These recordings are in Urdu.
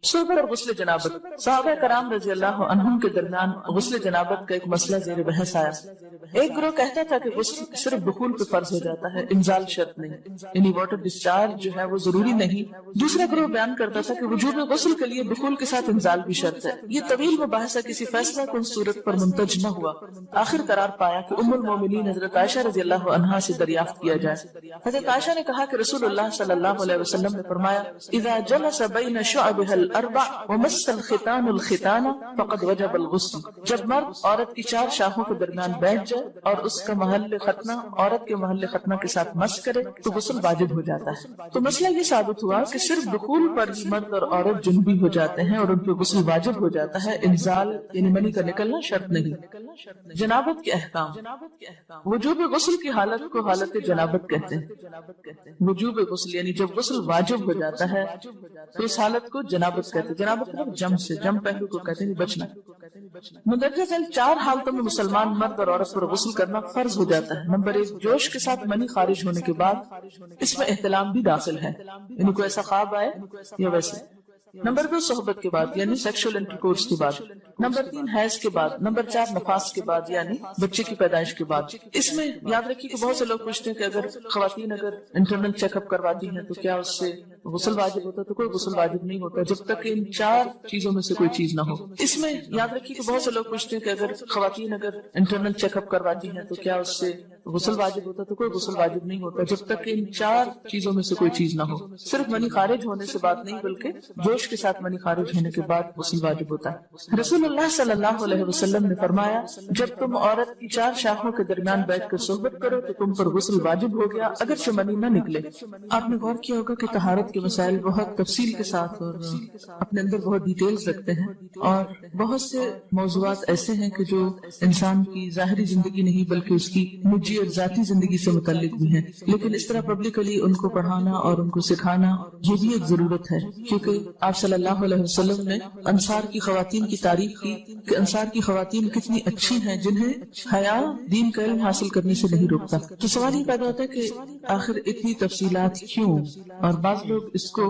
صحبت اور غسل جنابت۔ صحابہ کرام رضی اللہ عنہم کے درمیان غسل جنابت کا ایک مسئلہ زیر بحث آیا۔ ایک گروہ کہتا تھا کہ غسل صرف دخول پہ فرض ہو جاتا ہے، انزال شرط نہیں، یعنی واٹر ڈسچارج جو ہے وہ ضروری نہیں۔ دوسرا گروہ بیان کرتا تھا کہ وجوب غسل کے لیے دخول کے ساتھ انزال بھی شرط ہے۔ یہ طویل مباحثہ کسی فیصلہ کن صورت پر منتج نہ ہوا۔ آخر قرار پایا کہ ام المومنین حضرت عائشہ رضی اللہ عنہا سے دریافت کیا جائے۔ حضرت عائشہ نے کہا کہ رسول اللہ صلی اللہ علیہ وسلم نے فرمایا اذا جلس بین شعبها الاربع ومس الختان الختان فقد وجب الغسل، جب مرد عورت کی چار شاخوں کے درمیان بیٹھ جائے اور اس کا محل ختنہ عورت کے محل ختنہ کے ساتھ مس کرے تو غسل واجب ہو جاتا ہے۔ تو مسئلہ یہ ثابت ہوا کہ صرف دخول پر مرد اور عورت جنبی ہو جاتے ہیں اور ان پہ غسل واجب ہو جاتا ہے، انزال یعنی منی کا نکلنا شرط نہیں۔ جنابت کے احکام۔ وجوب غسل کی حالت کو حالت جنابت کہتے ہیں۔ وجوب غسل یعنی جب غسل واجب ہو جاتا ہے تو اس حالت کو جنابت کہتے ہیں۔ جنابت مطلب جم سے، جم پہلو کو کہتے ہیں بچنا۔ مندرجہ ذیل چار حالتوں میں مسلمان مرد اور عورت پر غسل کرنا فرض ہو جاتا ہے۔ نمبر 1، جوش کے ساتھ منی خارج ہونے کے بعد، اس میں احتلام بھی داخل ہے، یعنی کوئی ایسا خواب آئے یا ویسے۔ نمبر 2، صحبت کے بعد یعنی سیکشل انٹرکورس کے بعد۔ نمبر 3، حیض کے بعد۔ نمبر 4، نفاس کے بعد یعنی بچے کی پیدائش کے بعد۔ اس میں یاد رکھیے کہ بہت سے لوگ پوچھتے ہیں کہ اگر خواتین انٹرنل چیک اپ کرواتی ہیں تو کیا اس سے غسل واجب ہوتا ہے؟ تو کوئی غسل واجب نہیں ہوتا جب تک ان چار چیزوں میں سے کوئی چیز نہ ہو۔ اس میں یاد رکھیے کہ بہت سے لوگ پوچھتے ہیں کہ اگر خواتین انٹرنل چیک اپ کرواتی ہیں تو کیا اس سے غسل واجب ہوتا ہے؟ تو کوئی غسل واجب نہیں ہوتا جب تک ان چار چیزوں میں سے کوئی چیز نہ ہو۔ صرف منی خارج ہونے سے بات نہیں بلکہ جوش کے ساتھ منی خارج ہونے کے بعد غسل واجب ہوتا ہے۔ رسول اللہ صلی اللہ علیہ وسلم نے فرمایا جب تم عورت کی چار شاخوں کے درمیان بیٹھ کر صحبت کرو تو تم پر غسل واجب ہو گیا اگرچہ منی نہ نکلے۔ آپ نے غور کیا ہوگا کہ طہارت کے مسائل بہت تفصیل کے ساتھ اور اپنے اندر بہت ڈیٹیلز رکھتے ہیں، اور بہت سے موضوعات ایسے ہیں کہ جو انسان کی ظاہری زندگی نہیں بلکہ اس کی نجی اور ذاتی زندگی سے متعلق بھی ہیں، لیکن اس طرح پبلکلی ان کو پڑھانا اور ان کو سکھانا یہ بھی ایک ضرورت ہے، کیونکہ آپ صلی اللہ علیہ وسلم نے انصار کی خواتین کی تعریف کی کہ انصار کی خواتین کتنی اچھی ہیں جنہیں حیا دین کا علم حاصل کرنے سے نہیں روکتا۔ تو سوال یہ پیدا ہوتا ہے کہ آخر اتنی تفصیلات کیوں، اور بعض لوگ اس کو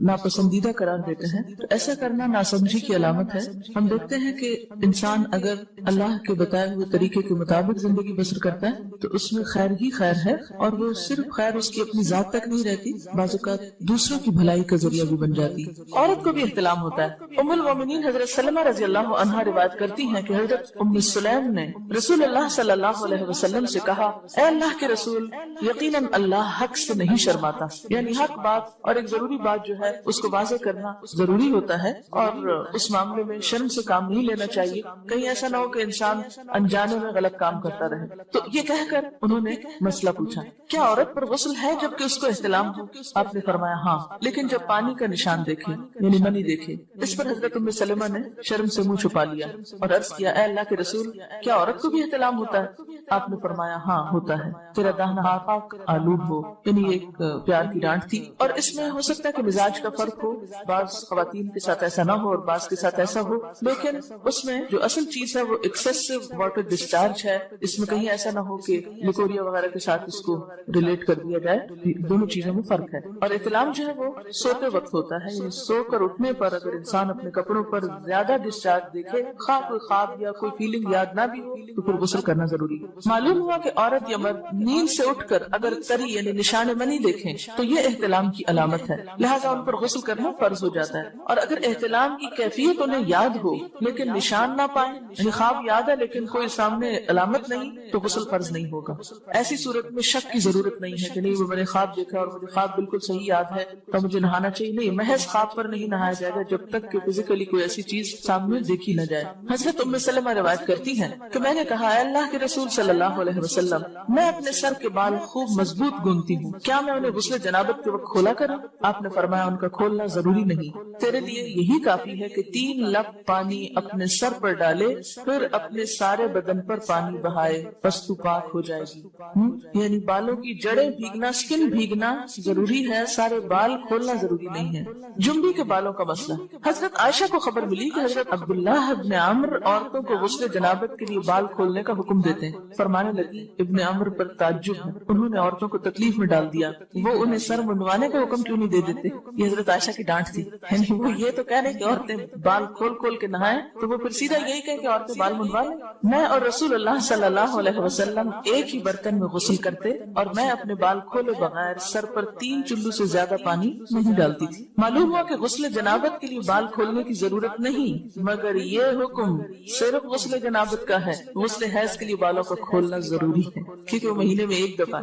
ناپسندیدہ قرار دیتے ہیں، تو ایسا کرنا ناسمجھی کی علامت ہے۔ ہم دیکھتے ہیں کہ انسان اگر اللہ کے بتائے ہوئے طریقے کے مطابق زندگی بسر کرتا ہے تو اس میں خیر ہی خیر ہے، اور وہ صرف خیر اس کی اپنی ذات تک نہیں رہتی، بعض اوقات دوسروں کی بھلائی کا ذریعہ بھی بن جاتی۔ عورت کو بھی احتلام ہوتا ہے۔ ام المومنین حضرت سلمہ رضی اللہ عنہا روایت کرتی ہیں کہ حضرت ام سلیم نے رسول اللہ صلی اللہ علیہ وسلم سے کہا اے اللہ کے رسول، یقیناً اللہ حق سے نہیں شرماتا، یعنی حق بات اور ایک ضروری بات جو ہے اس کو واضح کرنا ضروری ہوتا ہے، اور اس معاملے میں شرم سے کام نہیں لینا چاہیے، کہیں ایسا نہ ہو کہ انسان انجانے میں غلط کام کرتا رہے۔ تو یہ کہہ کر انہوں نے مسئلہ پوچھا کیا عورت پر غسل ہے جبکہ اس کو احتلام ہو؟ آپ نے فرمایا ہاں، لیکن جب پانی کا نشان دیکھے یعنی منی دیکھے۔ اس پر حضرت ام سلمہ نے شرم سے منہ چھپا لیا اور عرض کیا اے اللہ کے رسول، کیا عورت کو بھی احتلام ہوتا ہے؟ آپ نے فرمایا ہاں ہوتا ہے، تیرا داہنا ہاتھ پاک آلود ہو، یعنی ایک پیار کی ڈانٹ تھی، اور اس میں ہو سکتا ہے کہ مزاج کا فرق ہو، بعض خواتین کے ساتھ ایسا نہ ہو اور بعض کے ساتھ ایسا ہو، لیکن اس میں جو اصل چیز ہے وہ ایکسیسو واٹر ڈسچارج ہے۔ اس میں کہیں ایسا نہ ہو کہ لیکوریا وغیرہ کے ساتھ اس کو ریلیٹ کر دیا جائے، دونوں چیزوں میں فرق ہے۔ اور احتلام جو ہے وہ سوتے وقت ہوتا ہے، یعنی سو کر اٹھنے پر اگر انسان اپنے کپڑوں پر زیادہ ڈسچارج دیکھے، خواہ کوئی خواب یا کوئی فیلنگ یاد نہ بھی ہو، تو پھر غسل کرنا ضروری ہے۔ معلوم ہوا کہ عورت یا مرد نیند سے اٹھ کر اگر تری یعنی نشان منی دیکھیں تو یہ احتلام کی علامت ہے، لہٰذا ان پر غسل کرنا فرض ہو جاتا ہے۔ اور اگر احتلام کی کیفیت انہیں یاد ہو لیکن نشان نہ پائیں، یعنی خواب یاد ہے لیکن کوئی سامنے علامت نہیں، تو غسل فرض نہیں ہوگا۔ ایسی صورت میں شک کی ضرورت نہیں ہے کہ نہیں وہ میں نے خواب دیکھا اور مجھے خواب بالکل صحیح یاد ہے تو مجھے نہانا چاہیے، نہیں، محض خواب پر نہیں نہایا جائے گا جب تک کہ فزیکلی کوئی ایسی چیز سامنے دیکھی نہ جائے۔ حضرت ام سلمہ روایت کرتی ہیں کہ میں نے کہا اے اللہ کے رسول صلی اللہ علیہ وسلم، میں اپنے سر کے بال خوب مضبوط گونتی ہوں، کیا میں انہیں غسل جنابت کے وقت کھولا کروں؟ آپ نے فرمایا ان کا کھولنا ضروری نہیں، تیرے لیے یہی کافی ہے کہ 3 لپ پانی اپنے سر پر ڈالے، پھر اپنے سارے بدن پر پانی بہائے، بس تو پاک ہو جائے گی۔ یعنی بالوں کی جڑیں بھیگنا، سکن بھیگنا ضروری ہے، سارے بال کھولنا ضروری نہیں ہے۔ جنبی کے بالوں کا مسئلہ، حضرت عائشہ کو خبر ملی کہ حضرت عبداللہ ابن عمر عورتوں کو غسل جنابت کے لیے بال کھولنے کا حکم دیتے ہیں۔ فرمانے لگی ابن عمر پر تعجب ہے، انہوں نے عورتوں کو تکلیف میں ڈال دیا، وہ انہیں سر منڈوانے کا حکم کیوں نہیں دے دیتے؟ یہ حضرت عائشہ کی ڈانٹ تھی، یعنی وہ یہ تو کہہ رہے کہ عورتیں بال کھول کھول کے نہائیں تو وہ پھر سیدھا یہی کہے کہ عورتیں بال منڈوا لیں۔ میں اور رسول اللہ صلی اللہ علیہ وسلم ایک ہی برتن میں غسل کرتے اور میں اپنے بال کھولے بغیر سر پر 3 چلو سے زیادہ پانی نہیں ڈالتی تھی۔ معلوم ہوا کہ غسل جنابت کے لیے بال کھولنے کی ضرورت نہیں، مگر یہ حکم صرف غسل جنابت کا ہے، غسل حیض کے لیے بالوں کو کھولنا ضروری ہے کیونکہ وہ مہینے میں ایک دفعہ۔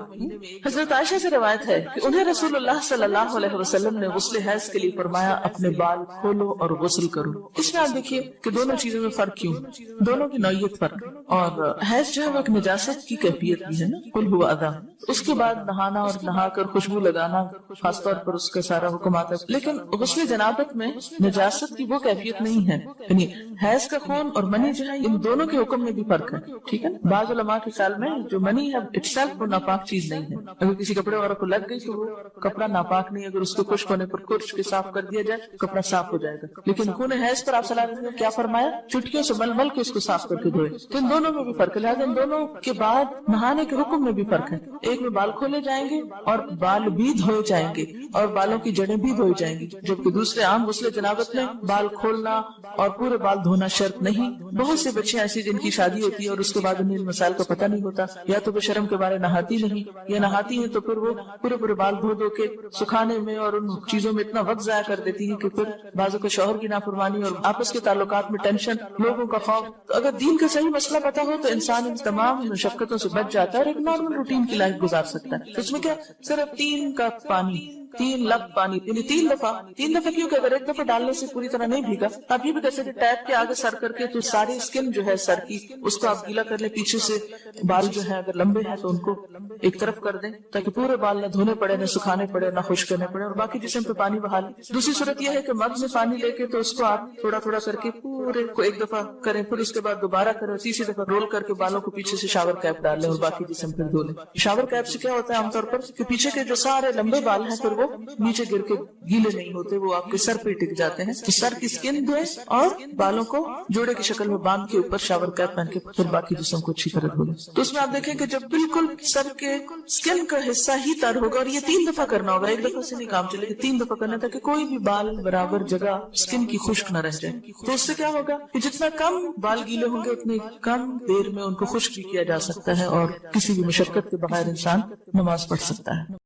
حضرت عائشہ سے روایت ہے کہ انہیں رسول اللہ صلی اللہ علیہ وسلم نے غسل حیض کے لیے فرمایا اپنے بال کھولو اور غسل کرو۔ اس میں آپ دیکھیے کہ دونوں چیزوں میں فرق کیوں، دونوں کی نوعیت فرق، اور حیض جو ہے وہ ایک نجاست کی کیفیت بھی ہے نا، قل هو اذى، اس کے بعد نہانا اور نہا کر خوشبو لگانا خاص طور پر اس کا سارا حکم آتا ہے، لیکن غسل جنابت میں نجاست کی وہ کیفیت نہیں ہے، یعنی حیض کا خون اور منی جو ہے ان دونوں کے حکم میں بھی فرق ہے، ٹھیک ہے۔ بعض علماء کے خیال میں جو منی ہے اٹسیلف وہ ناپاک چیز نہیں ہے، اگر کسی کپڑے وغیرہ کو لگ گئی تو وہ کپڑا ناپاک نہیں، اگر اس کو خشک ہونے پر کچھ کے صاف کر دیا جائے کپڑا صاف ہو جائے گا، لیکن خون حیض پر آپ صلی اللہ علیہ وسلم نے کیا فرمایا، چٹکیوں سے مل مل کے اس کو صاف کر کے دھوئے، تو ان دونوں میں بھی فرق ہے، لہٰذا ان دونوں کے بعد نہانے کے حکم میں بھی فرق ہے، ایک میں بال کھولے جائیں گے اور بال بھی دھوئے جائیں گے اور بالوں کی جڑیں بھی دھوئی جائیں گی، جبکہ دوسرے عام غسل جنابت میں بال کھولنا اور پورے بال دھونا شرط نہیں۔ بہت سے بچے ایسی جن کی شادی ہوتی ہے اور اس کے بعد انہیں ان مسائل کا پتہ نہیں ہوتا، یا تو وہ شرم کے بارے نہاتی نہیں، یا نہاتی ہیں تو پھر وہ پورے بال دھو دھو کے سکھانے میں اور ان چیزوں میں اتنا وقت ضائع کر دیتی ہیں کہ پھر بعضوں کو شوہر کی نافرمانی اور آپس کے تعلقات میں ٹینشن، لوگوں کا خوف۔ تو اگر دین کا صحیح مسئلہ پتہ ہو تو انسان ان تمام مشقتوں سے بچ جاتا ہے اور ایک نارمل روٹین کی لائف گزار سکتا ہے۔ تو اس میں کیا صرف 3 کپ پانی، 3 لپ پانی، یعنی 3 دفعہ کیونکہ اگر ایک دفعہ ڈالنے سے پوری طرح نہیں بھیگا، آپ یہ بھی کر سکتے ٹیپ کے آگے سر کر کے تو ساری اسکن جو ہے سر کی اس کو آپ گیلا کر لیں، پیچھے سے بال جو ہے اگر لمبے ہیں تو ان کو ایک طرف کر دیں تاکہ پورے بال نہ دھونے پڑے، نہ سکھانے پڑے، نہ خشک کرنے پڑے، اور باقی جسم پہ پانی بہا لیں۔ دوسری صورت یہ ہے کہ مگ میں پانی لے کے تو اس کو آپ تھوڑا تھوڑا کر کے پورے کو ایک دفعہ کریں، پھر اس کے بعد دوبارہ کریں، تیسری دفعہ رول کر کے بالوں کو پیچھے سے شاور کیپ ڈال لیں اور باقی جسم پھر دھو لیں۔ شاور کیپ سے کیا ہوتا ہے عام طور پر کہ پیچھے کے جو سارے لمبے بال ہیں پھر وہ نیچے گر کے گیلے نہیں ہوتے، وہ آپ کے سر پہ ٹک جاتے ہیں، تو سر کی اسکن دھوئیں اور بالوں کو جوڑے کی شکل میں باندھ کے اوپر شاور کیپ پہن کے پھر باقی جسم کو اچھی طرح دھو لیں۔ تو اس میں آپ دیکھیں کہ جب بالکل سر کے اسکن کا حصہ ہی تر ہوگا، اور یہ 3 دفعہ کرنا ہوگا، ایک دفعہ سے نہیں کام چلے گا، 3 دفعہ کرنا تاکہ کوئی بھی بال برابر جگہ اسکن کی خشک نہ رہ جائے۔ تو اس سے کیا ہوگا کہ جتنا کم بال گیلے ہوں گے اتنی کم دیر میں ان کو خشک بھی کیا جا سکتا ہے اور کسی بھی مشقت کے بغیر انسان نماز پڑھ سکتا ہے۔